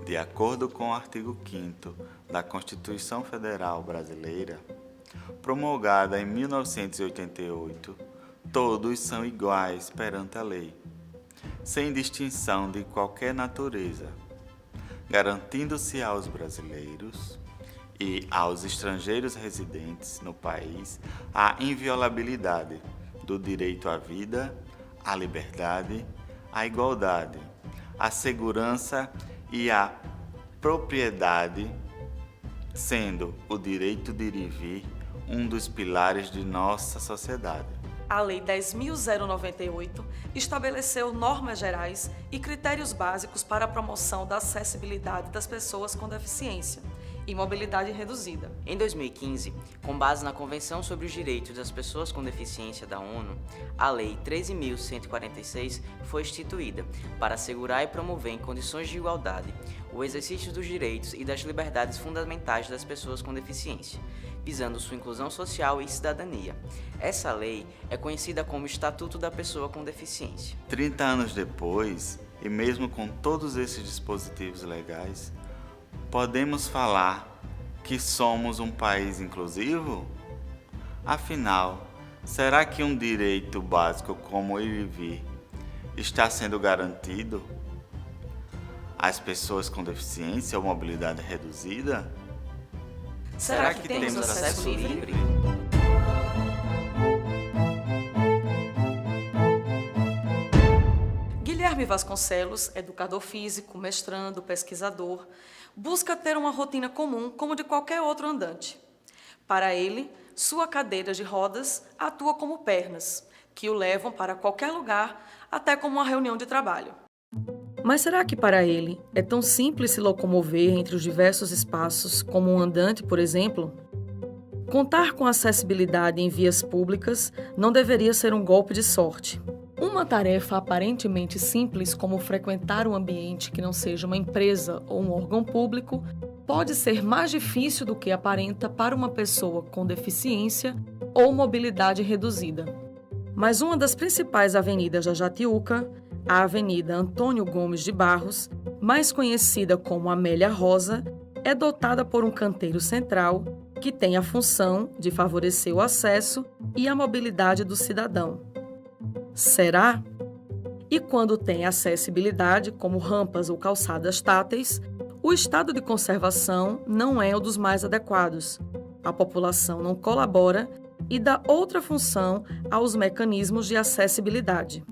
De acordo com o artigo 5º da Constituição Federal Brasileira, promulgada em 1988, todos são iguais perante a lei, sem distinção de qualquer natureza, garantindo-se aos brasileiros e aos estrangeiros residentes no país a inviolabilidade do direito à vida, à liberdade, à igualdade, à segurança e à propriedade, sendo o direito de ir e vir um dos pilares de nossa sociedade. A Lei 10.098 estabeleceu normas gerais e critérios básicos para a promoção da acessibilidade das pessoas com deficiência e mobilidade reduzida. Em 2015, com base na Convenção sobre os Direitos das Pessoas com Deficiência da ONU, a Lei 13.146 foi instituída para assegurar e promover em condições de igualdade o exercício dos direitos e das liberdades fundamentais das pessoas com deficiência, visando sua inclusão social e cidadania. Essa lei é conhecida como Estatuto da Pessoa com Deficiência. 30 anos depois, e mesmo com todos esses dispositivos legais, podemos falar que somos um país inclusivo? Afinal, será que um direito básico como ir e vir está sendo garantido às pessoas com deficiência ou mobilidade reduzida? Será que temos acesso livre? Guilherme Vasconcelos, educador físico, mestrando, pesquisador, busca ter uma rotina comum como de qualquer outro andante. Para ele, sua cadeira de rodas atua como pernas, que o levam para qualquer lugar, até como uma reunião de trabalho. Mas será que para ele é tão simples se locomover entre os diversos espaços como um andante, por exemplo? Contar com acessibilidade em vias públicas não deveria ser um golpe de sorte. Uma tarefa aparentemente simples, como frequentar um ambiente que não seja uma empresa ou um órgão público, pode ser mais difícil do que aparenta para uma pessoa com deficiência ou mobilidade reduzida. Mas uma das principais avenidas da Jatiuca, a Avenida Antônio Gomes de Barros, mais conhecida como Amélia Rosa, é dotada por um canteiro central que tem a função de favorecer o acesso e a mobilidade do cidadão. Será? E quando tem acessibilidade, como rampas ou calçadas táteis, o estado de conservação não é o dos mais adequados. A população não colabora e dá outra função aos mecanismos de acessibilidade.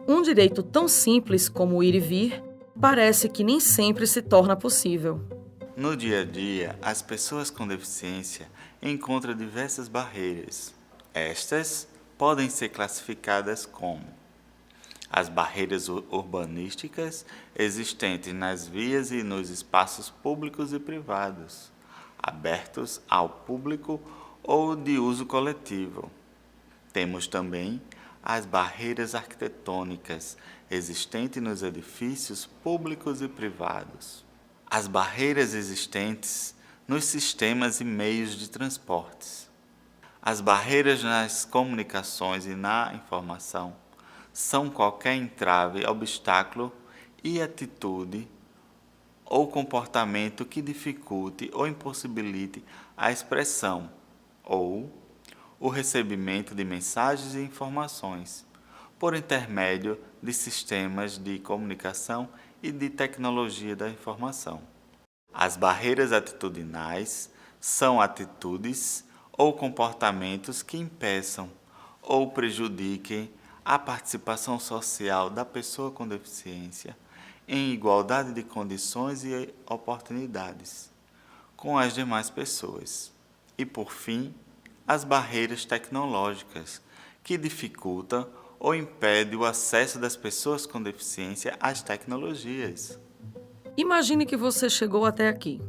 Um direito tão simples como ir e vir parece que nem sempre se torna possível. No dia a dia, as pessoas com deficiência encontram diversas barreiras. Estas podem ser classificadas como as barreiras urbanísticas existentes nas vias e nos espaços públicos e privados, abertos ao público ou de uso coletivo. Temos também as barreiras arquitetônicas existentes nos edifícios públicos e privados. As barreiras existentes nos sistemas e meios de transportes. As barreiras nas comunicações e na informação são qualquer entrave, obstáculo e atitude ou comportamento que dificulte ou impossibilite a expressão ou o recebimento de mensagens e informações por intermédio de sistemas de comunicação e de tecnologia da informação. As barreiras atitudinais são atitudes ou comportamentos que impeçam ou prejudiquem a participação social da pessoa com deficiência em igualdade de condições e oportunidades com as demais pessoas. E, por fim, as barreiras tecnológicas, que dificultam ou impedem o acesso das pessoas com deficiência às tecnologias. Imagine que você chegou até aqui.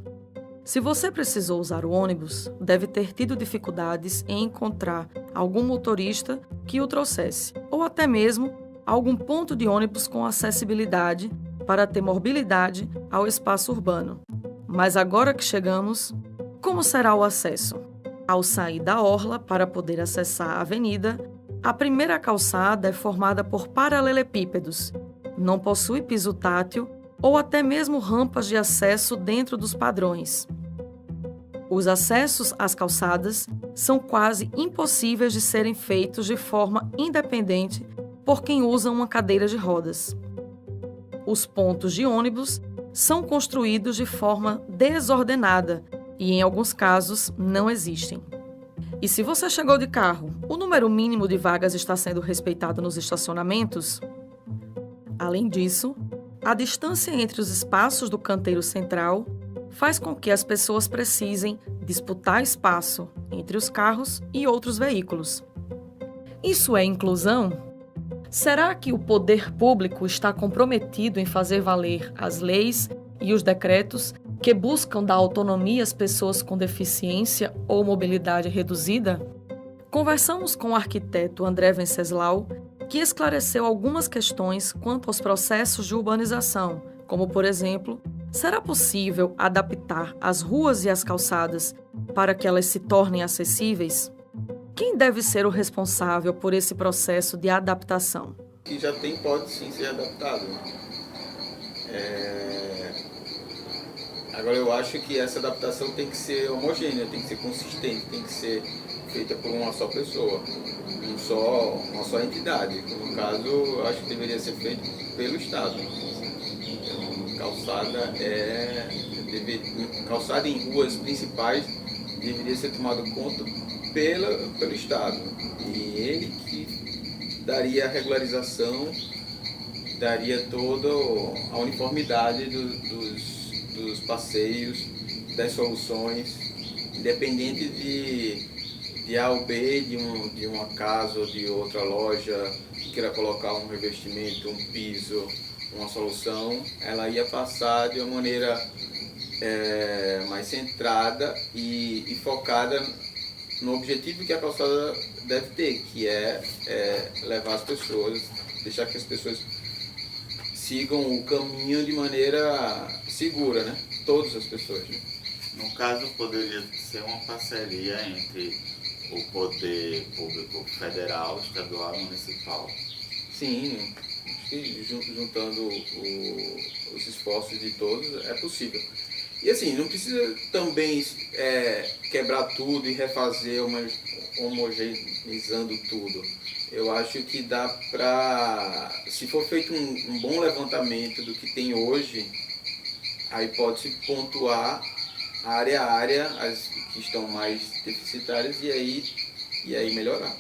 Se você precisou usar o ônibus, deve ter tido dificuldades em encontrar algum motorista que o trouxesse, ou até mesmo algum ponto de ônibus com acessibilidade para ter mobilidade ao espaço urbano. Mas agora que chegamos, como será o acesso? Ao sair da orla para poder acessar a avenida, a primeira calçada é formada por paralelepípedos, não possui piso tátil ou até mesmo rampas de acesso dentro dos padrões. Os acessos às calçadas são quase impossíveis de serem feitos de forma independente por quem usa uma cadeira de rodas. Os pontos de ônibus são construídos de forma desordenada e, em alguns casos, não existem. E se você chegou de carro, o número mínimo de vagas está sendo respeitado nos estacionamentos? Além disso, a distância entre os espaços do canteiro central faz com que as pessoas precisem disputar espaço entre os carros e outros veículos. Isso é inclusão? Será que o poder público está comprometido em fazer valer as leis e os decretos que buscam dar autonomia às pessoas com deficiência ou mobilidade reduzida? Conversamos com o arquiteto André Venceslau, que esclareceu algumas questões quanto aos processos de urbanização, como, por exemplo, será possível adaptar as ruas e as calçadas para que elas se tornem acessíveis? Quem deve ser o responsável por esse processo de adaptação? Que já tem, pode sim ser adaptado. Agora eu acho que essa adaptação tem que ser homogênea, tem que ser consistente, tem que ser feita por uma só pessoa, uma só entidade. No caso, eu acho que deveria ser feito pelo Estado. Calçada em ruas principais deveria ser tomado conta pelo Estado. E ele que daria a regularização, daria toda a uniformidade dos passeios, das soluções, independente de A ou B, de uma casa ou de outra loja que queira colocar um revestimento, um piso, uma solução, ela ia passar de uma maneira mais centrada e focada no objetivo que a calçada deve ter, que é levar as pessoas, deixar que as pessoas sigam o caminho de maneira segura, né? Todas as pessoas, né? No caso, poderia ser uma parceria entre o poder público federal, estadual e municipal. Sim, acho que juntando os esforços de todos é possível. E assim, não precisa também quebrar tudo e refazer, homogeneizando tudo. Eu acho que dá para, se for feito um bom levantamento do que tem hoje, aí pode-se pontuar área a área, as que estão mais deficitárias, e aí melhorar.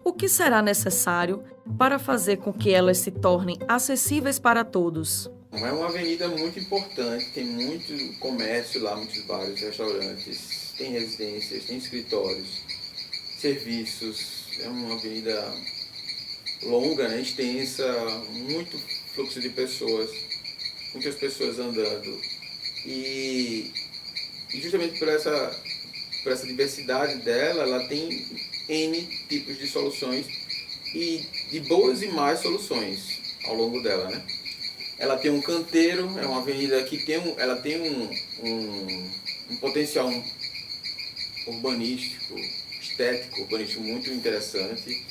O que será necessário para fazer com que elas se tornem acessíveis para todos? É uma avenida muito importante, tem muito comércio lá, muitos bares, restaurantes, tem residências, tem escritórios, serviços. É uma avenida longa, né, extensa, muito fluxo de pessoas, muitas pessoas andando. E justamente por essa diversidade dela, ela tem N tipos de soluções e de boas e más soluções ao longo dela, né? Ela tem um canteiro, é uma avenida que ela tem um potencial urbanístico, estético, urbanístico muito interessante.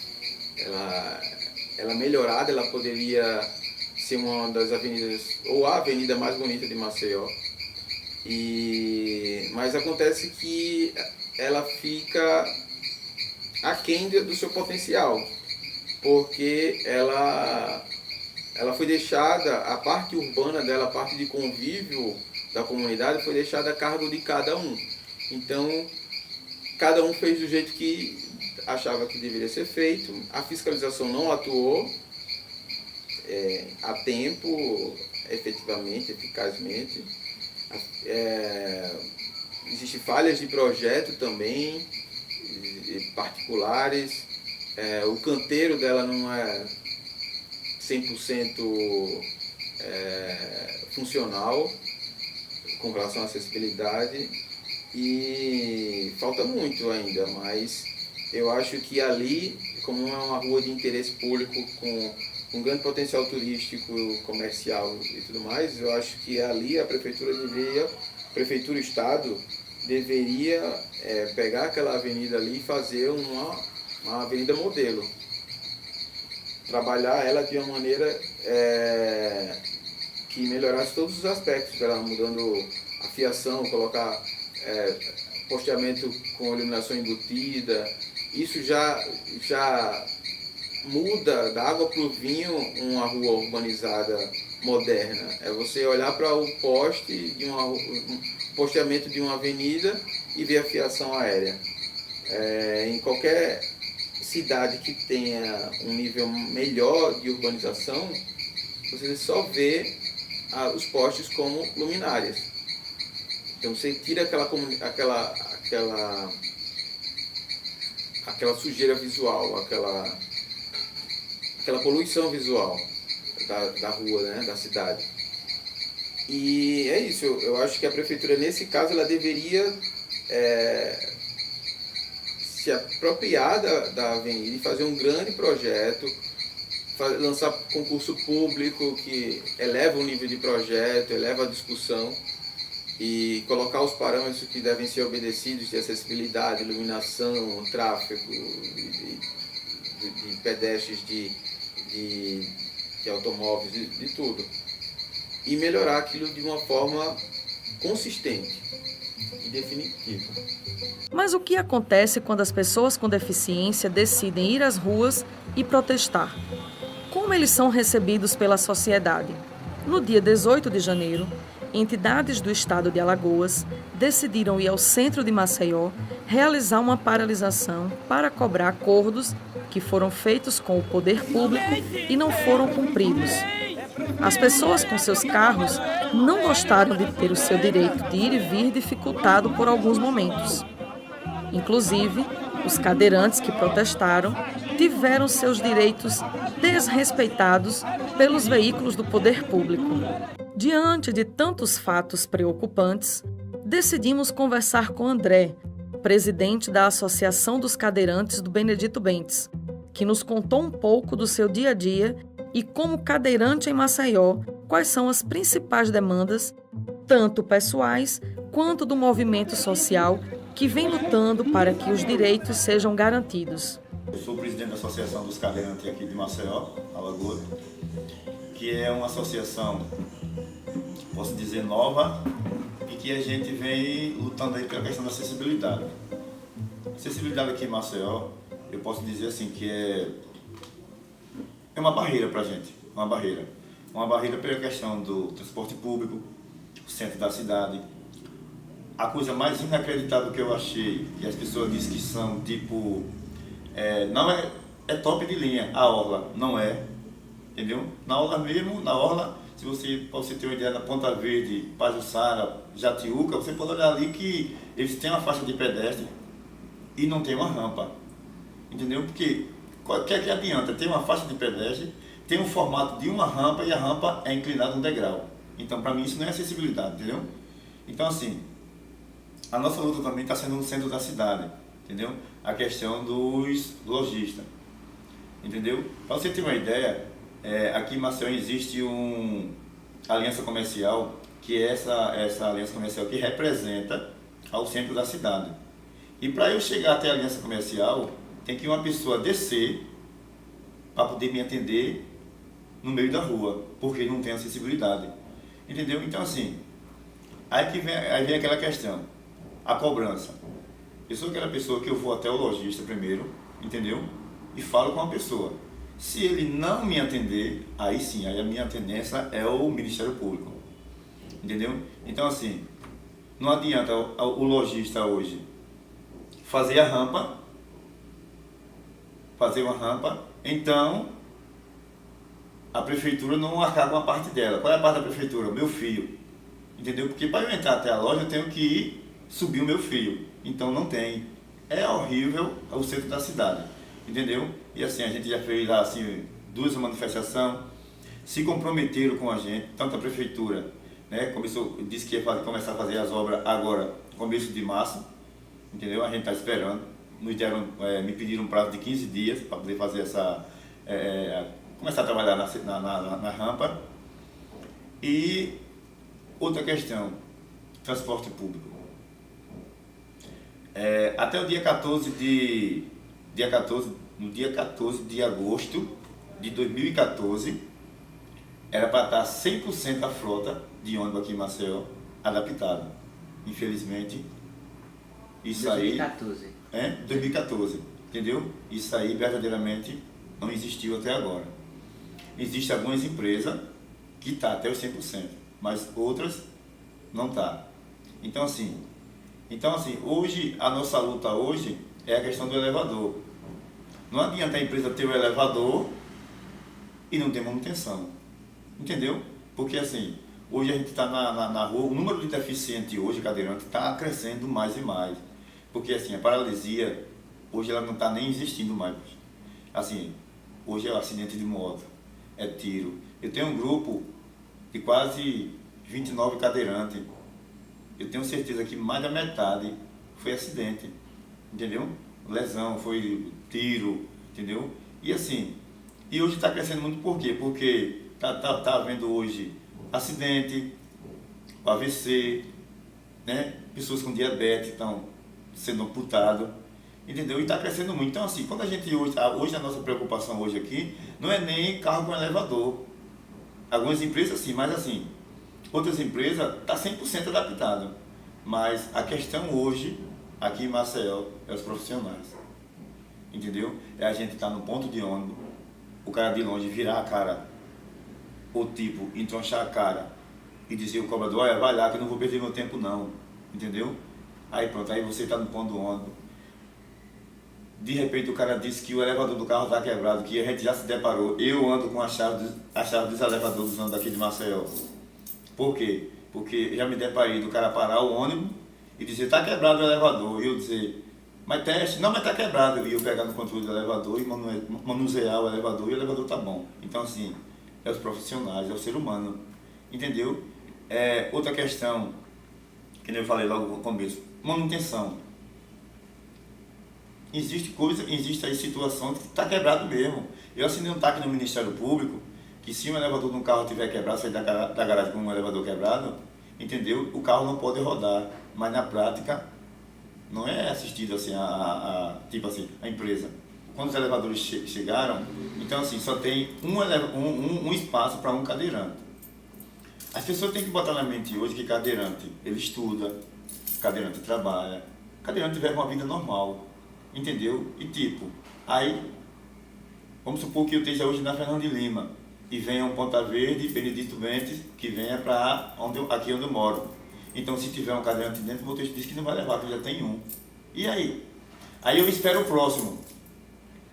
Ela melhorada, ela poderia ser uma das avenidas, ou a avenida mais bonita de Maceió. Mas acontece que ela fica aquém do seu potencial, porque ela foi deixada, a parte urbana dela, a parte de convívio da comunidade foi deixada a cargo de cada um. Então, cada um fez do jeito que achava que deveria ser feito, a fiscalização não atuou a tempo, efetivamente, eficazmente. Existem falhas de projeto também, particulares. O canteiro dela não é 100% funcional com relação à acessibilidade e falta muito ainda, mas eu acho que ali, como é uma rua de interesse público com um grande potencial turístico, comercial e tudo mais, eu acho que ali a Prefeitura e o Estado deveria pegar aquela avenida ali e fazer uma avenida modelo. Trabalhar ela de uma maneira que melhorasse todos os aspectos, pela mudando a fiação, colocar posteamento com iluminação embutida. Isso já muda da água para o vinho uma rua urbanizada moderna. É você olhar para o posteamento de uma avenida e ver a fiação aérea. Em qualquer cidade que tenha um nível melhor de urbanização, você só vê os postes como luminárias. Então você tira aquela sujeira visual, aquela poluição visual da rua, né, da cidade. E é isso, eu acho que a prefeitura, nesse caso, ela deveria se apropriar da avenida e fazer um grande projeto, lançar concurso público que eleva o nível de projeto, eleva a discussão e colocar os parâmetros que devem ser obedecidos de acessibilidade, iluminação, tráfego, de pedestres, de automóveis, de tudo. E melhorar aquilo de uma forma consistente e definitiva. Mas o que acontece quando as pessoas com deficiência decidem ir às ruas e protestar? Como eles são recebidos pela sociedade? No dia 18 de janeiro, entidades do estado de Alagoas decidiram ir ao centro de Maceió realizar uma paralisação para cobrar acordos que foram feitos com o poder público e não foram cumpridos. As pessoas com seus carros não gostaram de ter o seu direito de ir e vir dificultado por alguns momentos. Inclusive, os cadeirantes que protestaram tiveram seus direitos desrespeitados pelos veículos do poder público. Diante de tantos fatos preocupantes, decidimos conversar com André, presidente da Associação dos Cadeirantes do Benedito Bentes, que nos contou um pouco do seu dia a dia e, como cadeirante em Maceió, quais são as principais demandas, tanto pessoais quanto do movimento social que vem lutando para que os direitos sejam garantidos. Eu sou o presidente da Associação dos Cadeirantes aqui de Maceió, Alagoas, que é uma associação, posso dizer, nova, e que a gente vem lutando aí pela questão da acessibilidade. Acessibilidade aqui em Maceió, eu posso dizer assim que é uma barreira para a gente, uma barreira pela questão do transporte público, o centro da cidade. A coisa mais inacreditável que eu achei, que as pessoas dizem que são tipo, não é top de linha, a orla, não é, entendeu? Na orla mesmo, se você, para você ter uma ideia, na Ponta Verde, Pajuçara, Jatiuca, você pode olhar ali que eles têm uma faixa de pedestre e não tem uma rampa, entendeu? Porque o que adianta? Tem uma faixa de pedestre, tem um formato de uma rampa e a rampa é inclinada um degrau. Então, para mim, isso não é acessibilidade, entendeu? Então, assim, a nossa luta também está sendo no centro da cidade, entendeu? A questão dos lojistas, entendeu? Para você ter uma ideia, aqui em Maceió existe uma aliança comercial, que é essa aliança comercial que representa ao centro da cidade. E para eu chegar até a aliança comercial, tem que uma pessoa descer para poder me atender no meio da rua, porque não tem acessibilidade, entendeu? Então, assim, aí vem aquela questão, a cobrança. Eu sou aquela pessoa que eu vou até o lojista primeiro, entendeu? E falo com a pessoa. Se ele não me atender, aí sim, aí a minha tendência é o Ministério Público, entendeu? Então, assim, não adianta o lojista hoje fazer uma rampa, então a prefeitura não arcar com a parte dela. Qual é a parte da prefeitura? O meu fio, entendeu? Porque para eu entrar até a loja eu tenho que subir o meu fio, então não tem. É horrível o centro da cidade, entendeu? E assim, a gente já fez lá assim, 2 manifestações, se comprometeram com a gente, tanto a prefeitura, né, disse que ia começar a fazer as obras agora, começo de março, entendeu? A gente está esperando, me pediram um prazo de 15 dias para poder fazer começar a trabalhar na rampa. E outra questão, transporte público. Até o dia 14 no dia 14 de agosto de 2014, era para estar 100% a frota de ônibus aqui em Maceió adaptada. Infelizmente, isso aí... 2014. 2014, entendeu? Isso aí verdadeiramente não existiu até agora. Existem algumas empresas que estão até os 100%, mas outras não estão. Então assim, hoje, a nossa luta hoje é a questão do elevador. Não adianta a empresa ter o elevador e não ter manutenção, entendeu? Porque assim, hoje a gente está na rua, o número de deficientes hoje, cadeirante, está crescendo mais e mais. Porque assim, a paralisia, hoje ela não está nem existindo mais. Assim, hoje é acidente de moto, é tiro. Eu tenho um grupo de quase 29 cadeirantes. Eu tenho certeza que mais da metade foi acidente, entendeu? Lesão, foi tiro, entendeu? E assim, e hoje está crescendo muito por quê? Porque tá havendo hoje acidente, AVC, né? Pessoas com diabetes estão sendo amputadas, entendeu? E está crescendo muito. Então assim, quando a gente hoje a nossa preocupação hoje aqui não é nem carro com elevador. Algumas empresas sim, mas assim, outras empresas tá 100% adaptado. Mas a questão hoje, aqui em Maceió, é os profissionais. Entendeu? É a gente estar no ponto de ônibus, o cara de longe virar a cara, ou tipo, entronchar a cara e dizer ao cobrador, olha, vai lá que eu não vou perder meu tempo não. Entendeu? Aí pronto, aí você está no ponto do ônibus. De repente o cara disse que o elevador do carro está quebrado, que a gente já se deparou. Eu ando com a chave dos elevadores dos ônibus daqui de Maceió. Por quê? Porque já me deparei do cara parar o ônibus e dizer, está quebrado o elevador. E eu dizer, mas teste, não, mas está quebrado. E eu pegar no controle do elevador e manusear o elevador e o elevador está bom. Então assim, é os profissionais, é o ser humano. Entendeu? Outra questão, que nem eu falei logo no começo, manutenção. Existe aí situação que está quebrado mesmo. Eu assinei um TAC no Ministério Público, que se um elevador de um carro tiver quebrado, sair da garagem com um elevador quebrado, entendeu? O carro não pode rodar, mas na prática não é assistido assim tipo assim, a empresa. Quando os elevadores chegaram, então assim, só tem um espaço para um cadeirante. As pessoas têm que botar na mente hoje que cadeirante, ele estuda, cadeirante trabalha, cadeirante vive uma vida normal. Entendeu? E tipo, aí, vamos supor que eu esteja hoje na Fernando de Lima e venha um Ponta Verde, Benedito Bentes, que venha para aqui onde eu moro. Então, se tiver um cadeirante dentro, o motorista diz que não vai levar, que já tem um. E aí? Aí eu espero o próximo.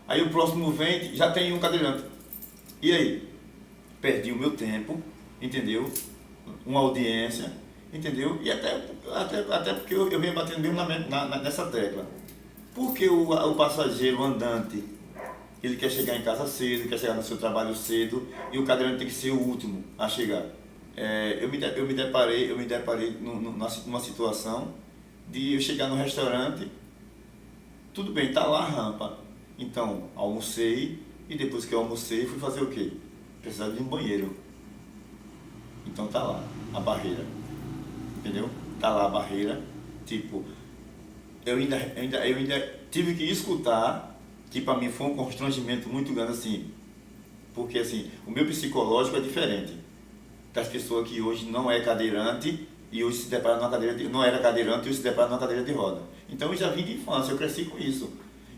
Aí o próximo vem, já tem um cadeirante. E aí? Perdi o meu tempo, entendeu? Uma audiência, entendeu? E até porque eu venho batendo mesmo nessa tecla. Porque o passageiro, o andante, ele quer chegar em casa cedo, ele quer chegar no seu trabalho cedo, e o cadeirante tem que ser o último a chegar. Eu me deparei numa situação de eu chegar no restaurante, tudo bem, tá lá a rampa. Então, almocei, e depois que eu almocei, fui fazer o quê? Precisava de um banheiro. Então tá lá, a barreira. Entendeu? Tá lá a barreira, tipo... Eu ainda tive que escutar, que para mim foi um constrangimento muito grande, assim, porque assim, o meu psicológico é diferente das pessoas que hoje não é cadeirante e hoje se depara numa cadeira não era cadeirante e hoje se depara numa cadeira de roda. Então eu já vim de infância, eu cresci com isso,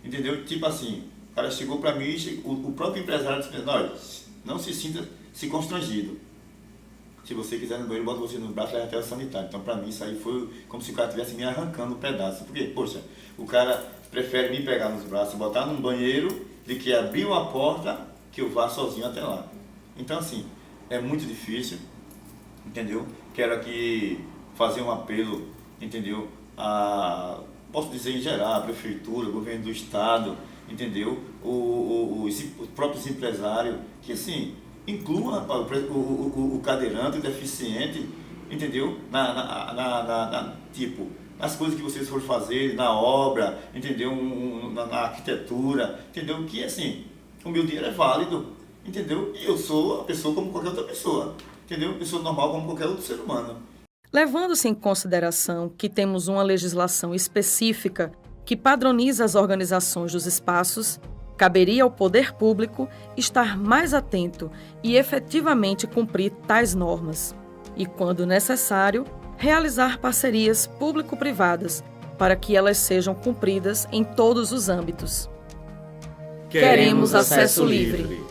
entendeu? Tipo assim, o cara chegou para mim, o próprio empresário disse, não se sinta constrangido. Se você quiser no banheiro, bota você no braço e leva até o sanitário. Então, para mim, isso aí foi como se o cara estivesse me arrancando um pedaço. Porque, poxa, o cara prefere me pegar nos braços, botar num banheiro, de que abrir uma porta, que eu vá sozinho até lá. Então, assim, é muito difícil, entendeu? Quero aqui fazer um apelo, entendeu? Posso dizer em geral, a prefeitura, o governo do estado, entendeu? Os próprios empresários, que assim... Inclua o cadeirante, o deficiente, entendeu? Tipo, nas coisas que vocês forem fazer, na obra, entendeu? Na arquitetura, entendeu? Que assim, o meu dinheiro é válido, entendeu? E eu sou a pessoa como qualquer outra pessoa, entendeu? Eu sou normal como qualquer outro ser humano. Levando-se em consideração que temos uma legislação específica que padroniza as organizações dos espaços, Caberia ao poder público estar mais atento e efetivamente cumprir tais normas. E, quando necessário, realizar parcerias público-privadas para que elas sejam cumpridas em todos os âmbitos. Queremos acesso livre.